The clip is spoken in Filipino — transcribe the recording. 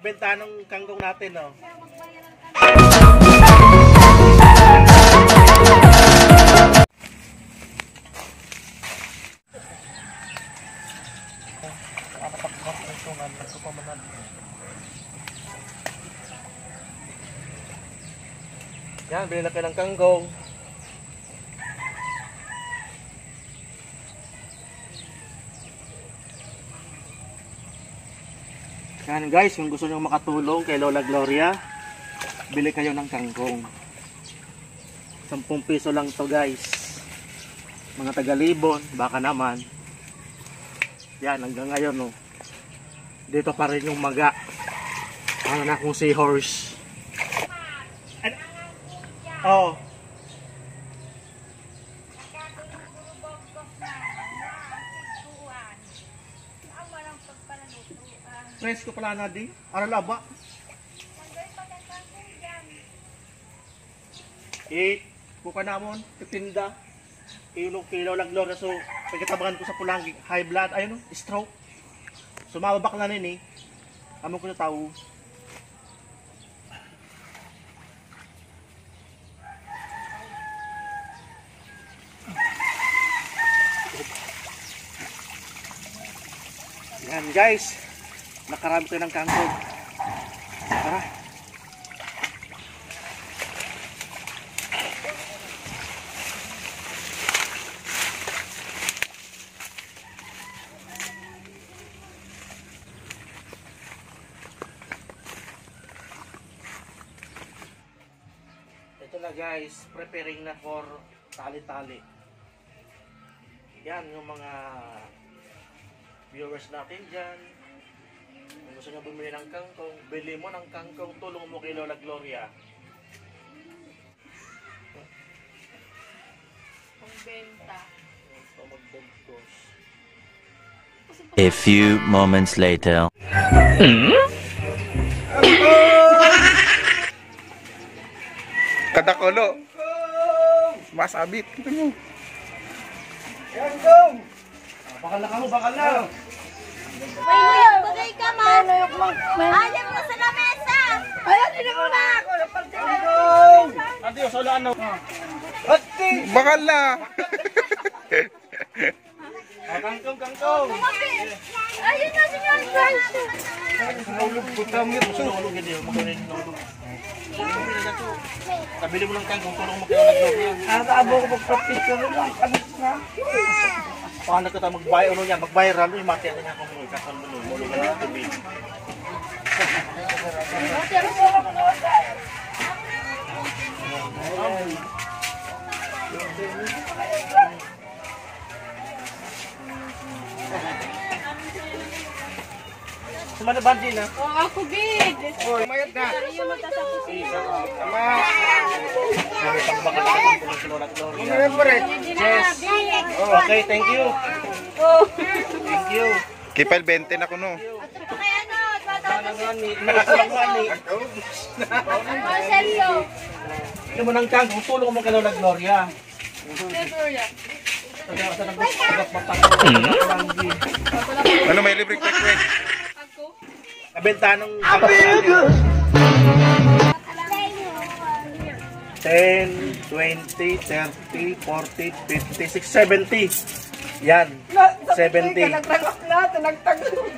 Benta ng kangkong natin, no? Yan, bili na kayo ng kangkong. Yan guys, kung gusto nyo makatulong kay Lola Gloria, bili kayo ng kangkong. 10 piso lang to guys. Mga taga-Libon, baka naman. Yan, hanggang ngayon no. Dito pa rin yung maga. Ano na kung seahorse. Oh. Press ko pala na di. Arala ba? Buka namon, titinda. Kilo lang Gloria. So, pagkatabangan ko sa pulang high blood, ayun, stroke. So, mababak na nini. Amo ko na tao. Yan guys. Nakarami tayo ng kangkong. Tara. Ito na guys, preparing na for tali-tali. Yan yung mga viewers natin dyan. Kung gusto nyo bumili ng kangkong, bili mo ng kangkong, tulong mo kay Lola Gloria. Kung benta. A few moments later. Kadakulo. Masabit. Kita mo. Kangkong! Bakal na ka mo, bakal na! May nuyog bagay ka man. Alam mo sa lamesa. Ayan, hindi mo na ako. Kangkong! Ate, wala ano? Ate! Bakal na. Kangkong, kangkong! Ayun na, senyor guys. Nahulog po kami. Nahulog hindi. Magkano yung nahulog. Kabili mo ng kangkong, tulong mo kay Lola Gloria. Abo ko pagpapicture lang. Alis na. Paano ka tayo mag-viral, yung mati natin ako mo, kasal mo nun, mulong na tubig. Sumana bandi na? Oh, ako bid. Oy, mayat na. Yung matasapos siya. Tama. Sabi pang baka nakatang si Lola Gloria. Yes. Oh, okay, thank you. Thank you. Kipal 20 na kuno. Ito kaya ano, Nakakulangani. Marcelo. Ito mo ng kangkong, tulong mo kay Lola Gloria. Gloria. Ano may libre quick? Kabenta ng kangkong. 10, 20, 30, 40, 50, 60, 70. Yan. 70. Nagtagok na, nagtagok.